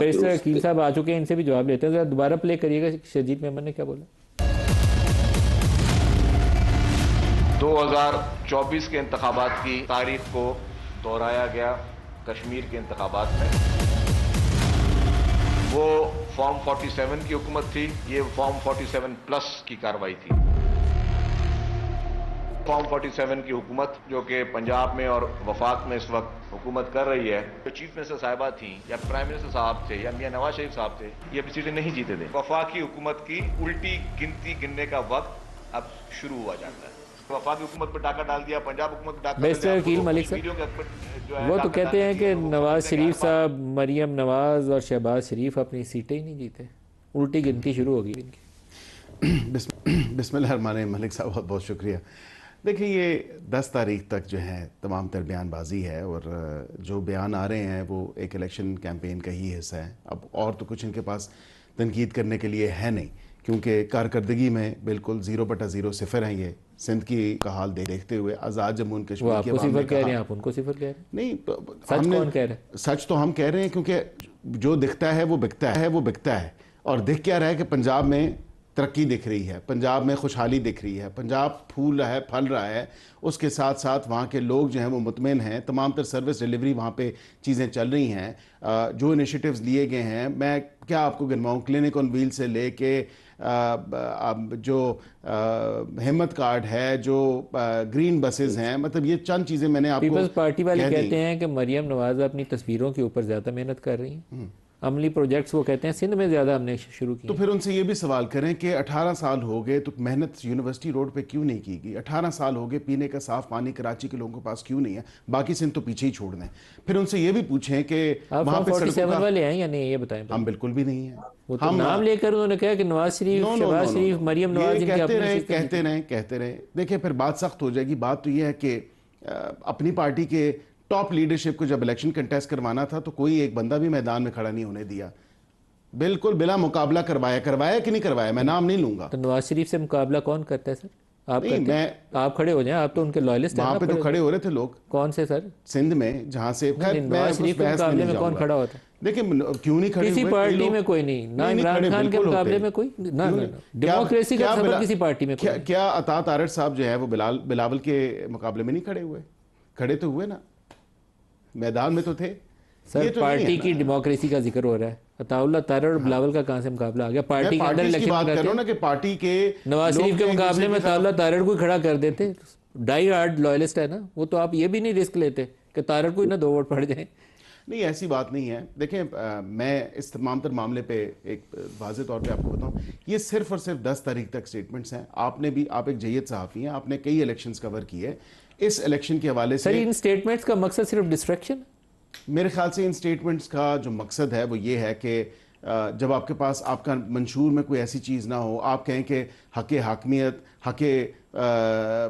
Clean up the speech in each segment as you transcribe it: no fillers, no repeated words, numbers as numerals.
Barrister Aqeel साहब आ चुके हैं, इनसे भी जवाब लेते हैं। जरा दोबारा प्ले करिएगा शजीद मेमन ने क्या बोला। 2024 के इंतखाबात की तारीख को दोहराया गया कश्मीर के इंतखाबात में। वो फॉर्म 47 की हुकूमत थी, ये फॉर्म 47 प्लस की कार्रवाई थी। फॉर्म 47 की हुकूमत जो कि पंजाब में और वफाक में इस वक्त हुकूमत कर रही है, जो चीफ मिनिस्टर साहिबा थी या प्राइम मिनिस्टर साहब थे या मियां नवाज शरीफ साहब थे, ये अपनी सीटें नहीं जीते थे। वफाकी हुकूमत की उल्टी गिनती गिनने का वक्त अब शुरू हुआ जाता है। वफाकी हुकूमत पर डाका डाल दिया, पंजाब हुकूमत पर डाका बैरिस्टर अकील मलिक साहब, वो तो कहते हैं कि नवाज शरीफ साहब, मरियम नवाज और शहबाज शरीफ अपनी सीटें ही नहीं जीते, उल्टी गिनती शुरू होगी इनकी। बिस्मिल्लाहिर्रहमानिर्रहीम। मलिक साहब बहुत बहुत शुक्रिया। देखिए, ये 10 तारीख तक जो है तमाम तर बयानबाजी है और जो बयान आ रहे हैं वो एक इलेक्शन कैंपेन का ही हिस्सा है। अब और तो कुछ इनके पास तनकीद करने के लिए है नहीं, क्योंकि कारकर्दगी में बिल्कुल 0/0 सिफर हैं। ये सिंध की का हाल देखते हुए आज़ाद जम्मू एंड कश्मीर आपको सिफर कह रहे हैं, आप उनको सिफर कह रहे हैं? नहीं, सच कौन कह रहे हैं? सच तो हम कह रहे हैं, क्योंकि जो दिखता है वो बिकता है। और दिख क्या रहा है कि पंजाब में तरक्की दिख रही है, पंजाब में खुशहाली दिख रही है, पंजाब फूल रहा है, फल रहा है। उसके साथ साथ वहाँ के लोग जो हैं वो मुतमईन हैं, तमाम तर सर्विस डिलीवरी वहाँ पे चीज़ें चल रही हैं। जो इनिशिएटिव्स लिए गए हैं, मैं क्या आपको गिनवाऊँ, क्लिनिक ऑन व्हील से लेके जो हिम्मत कार्ड है, जो ग्रीन बसेस हैं, मतलब ये चंद चीज़ें मैंने आपको। पीपल्स पार्टी वाले कहते हैं कि मरियम नवाज अपनी तस्वीरों के ऊपर ज़्यादा मेहनत कर रही हैं। अमली प्रोजेक्ट्स वो कहते हैं सिंध में ज़्यादा हमने शुरू किए। तो फिर उनसे ये भी सवाल करें कि 18 साल हो गए तो मेहनत यूनिवर्सिटी रोड पे क्यों नहीं की गई? 18 साल हो गए, पीने का साफ पानी कराची के लोगों के पास क्यों नहीं है? बाकी सिंध तो पीछे ही छोड़ दें। फिर उनसे ये भी पूछें कि वहाँ पे 47 वाले हैं या नहीं, ये बताएं। हम बिल्कुल भी नहीं है। वो तो नाम लेकर उन्होंने कहा कि नवाज शरीफ, शहबाज शरीफ, मरियम नवाज कहते रहे। देखिए, फिर बात सख्त हो जाएगी। बात तो ये है कि अपनी पार्टी के टॉप लीडरशिप को जब इलेक्शन कंटेस्ट करवाना था तो कोई एक बंदा भी मैदान में खड़ा नहीं होने दिया, बिल्कुल बिला मुकाबला करवाया कि नहीं करवाया, मैं नाम नहीं लूंगा। तो नवाज शरीफ से मुकाबला कौन करता है सर? आप नहीं, आप खड़े हो जाए, आप तो उनके लॉयलिस्ट हैं। वहां पे तो खड़े हो रहे थे लोग। कौन से सर? सिंध में, जहां से नवाज शरीफ के मुकाबले में कौन खड़ा होता है? देखिए, क्यों नहीं खड़े? किसी पार्टी में कोई नहीं, ना इमरान खान के मुकाबले में कोई, ना डेमोक्रेसी का सबक किसी पार्टी में। क्या अता तारड़ साहब जो है वो बिलावल के मुकाबले में नहीं खड़े हुए? खड़े तो हुए ना, मैदान में तो थे सर। तो पार्टी की डेमोक्रेसी का जिक्र हो रहा है, अताउल्लाह तारड़ और बिलावल का कहां से मुकाबला आ गया? पार्टी के अंदर इलेक्शन बात कर रहा हूं ना कि पार्टी के नवाज शरीफ के मुकाबले में अताउल्लाह तारड़ को खड़ा कर देते। डाई हार्ड लॉयलिस्ट है ना वो, तो आप ये भी नहीं रिस्क लेते कि तारड़ को ही ना 2 वोट पड़ जाए। नहीं, ऐसी बात नहीं है। देखें, मैं इस तमाम तर मामले पे एक वाज़ेह तौर पे आपको बताऊं, ये सिर्फ और सिर्फ 10 तारीख तक स्टेटमेंट्स हैं। आप एक जय्यद सहाफ़ी हैं, आपने कई इलेक्शंस कवर किए। इस इलेक्शन के हवाले से सर इन स्टेटमेंट्स का मकसद सिर्फ डिस्ट्रैक्शन? मेरे ख्याल से इन स्टेटमेंट्स का जो मकसद है वो ये है कि जब आपके पास आपका मंशूर में कोई ऐसी चीज़ ना हो, आप कहें कि हक़ हाकमियत, हक़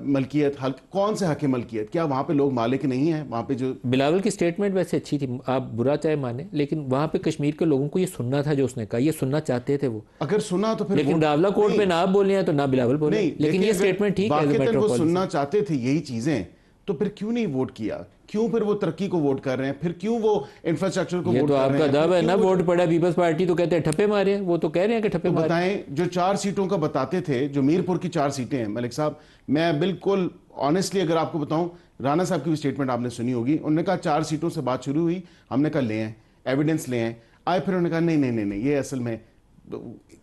मलकियत, कौन से हक़ मलकियत? क्या वहाँ पे लोग मालिक नहीं हैं? वहाँ पे जो बिलावल की स्टेटमेंट वैसे अच्छी थी, आप बुरा चाहे माने, लेकिन वहाँ पे कश्मीर के लोगों को ये सुनना था जो उसने कहा, ये सुनना चाहते थे वो। अगर सुना तो फिर, लेकिन रावला कोर्ट पे ना आप बोले हैं तो ना बिलावल बोले, लेकिन ये स्टेटमेंट ठीक है। वो सुनना चाहते थे यही चीज़ें, तो फिर क्यों नहीं वोट किया? क्यों फिर वो तरक्की को वोट कर रहे हैं? फिर क्यों वो इंफ्रास्ट्रक्चर को वोट कर रहे हैं? आपका दावा है ना वोट पड़ा पीपल्स पार्टी, तो कहते हैं ठप्पे मारे, वो तो कह रहे हैं कि ठप्पे मारे। बताएं, जो 4 सीटों का बताते थे, जो मीरपुर की 4 सीटें हैं मलिक साहब, मैं बिल्कुल ऑनेस्टली अगर आपको बताऊं, राणा साहब की भी स्टेटमेंट आपने सुनी होगी, उन्होंने कहा 4 सीटों से बात शुरू हुई, हमने कहा ले आए एविडेंस, ले आए, फिर उन्होंने कहा नहीं, ये असल में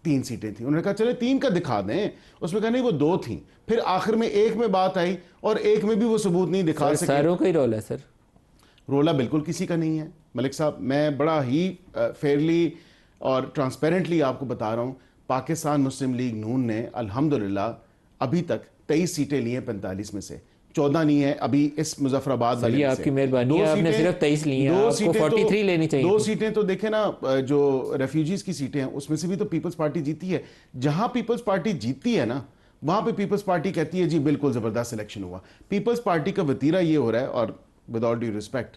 3 सीटें थी। उन्होंने कहा चले 3 का दिखा दें, उसमें कहा नहीं वो 2 थी। फिर आखिर में 1 में बात आई और 1 में भी वो सबूत नहीं दिखा सके। सारों का ही रोल है सर। रोला बिल्कुल किसी का नहीं है मलिक साहब। मैं बड़ा ही फेयरली और ट्रांसपेरेंटली आपको बता रहा हूँ, पाकिस्तान मुस्लिम लीग नून ने अल्हम्दुलिल्लाह अभी तक 23 सीटें ली हैं 45 में से, 14 नहीं है अभी इस मुजफ्फराबाद वाले। आपकी मेहरबानी, आपने सिर्फ 23 ली हैं, आपको 43 लेनी चाहिए। 2 सीटें तो देखे ना, जो रेफ्यूजीज की सीटें हैं उसमें से भी तो पीपल्स पार्टी जीती है। जहां पीपल्स पार्टी जीतती है ना, वहां पे पीपल्स पार्टी कहती है जी बिल्कुल जबरदस्त सिलेक्शन हुआ। पीपल्स पार्टी का वतीरा ये हो रहा है, और विद ऑल ड्यू रिस्पेक्ट,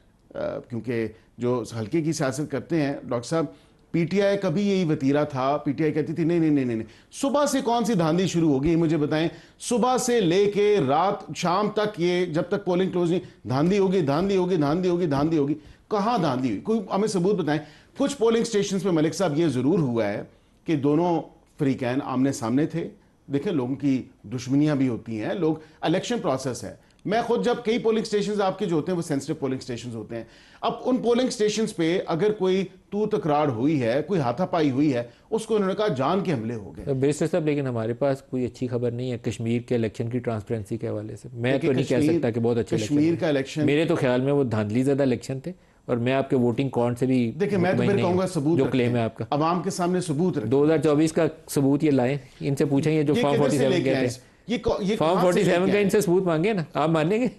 क्योंकि जो हल्के की सियासत करते हैं डॉक्टर साहब, पीटीआई का भी यही वतीरा था। पीटीआई कहती थी नहीं, सुबह से कौन सी धांधली शुरू होगी मुझे बताएं? सुबह से लेके रात शाम तक, ये जब तक पोलिंग क्लोज नहीं, धांधली होगी। कहाँ धांधली हुई? कोई हमें सबूत बताएं। कुछ पोलिंग स्टेशन पे मलिक साहब ये जरूर हुआ है कि दोनों फ्रीकैन आमने सामने थे। देखें, लोगों की दुश्मनियां भी होती हैं, लोग, इलेक्शन प्रोसेस है। मैं खुद, जब कई पोलिंग स्टेशंस आपके जो होते हैं वो सेंसिटिव पोलिंग स्टेशंस होते हैं, अब उन पोलिंग स्टेशंस पे अगर कोई तू तकरार हुई है, कोई हाथापाई हुई है, उसको उन्होंने कहा जान के हमले हो गए। बेसिस साहब, लेकिन हमारे पास कोई अच्छी खबर नहीं है कश्मीर के इलेक्शन की ट्रांसपेरेंसी के हवाले से। मैं तो नहीं कह सकता कि बहुत अच्छे कश्मीर का इलेक्शन, मेरे तो ख्याल में वो धांधली ज़्यादा इलेक्शन थे। और मैं आपके वोटिंग काउंट से भी, देखिए मैं तो फिर कहूंगा सबूत जो क्लेम है आपका अवाम के सामने सबूत रखें। 2024 का सबूत ये लाएं, इनसे पूछेंगे जो फॉर्म 47 कहते हैं। ये फॉर्म 47 का इनसे सबूत मांगे ना, आप मानेंगे?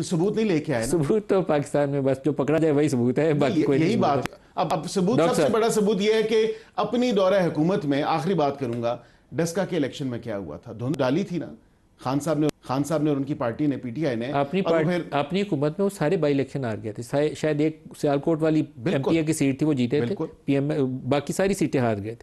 सबूत नहीं लेके आए ना। सबूत तो पाकिस्तान में बस जो पकड़ा जाए वही सबूत है, बाकी कोई यही बात। अब सबूत, सबसे बड़ा सबूत यह है कि अपनी दौरा हुकूमत में, आखिरी बात करूंगा, डस्का के इलेक्शन में क्या हुआ था, धुंध डाली थी ना खान साहब ने और उनकी पार्टी ने, पीटीआई ने अपनी हुकूमत में वो सारे बाई इलेक्शन हार गए थे। शायद एक सियालकोट वाली एमपीए की सीट थी वो जीते थे, पीएम, बाकी सारी सीटें हार गए थे।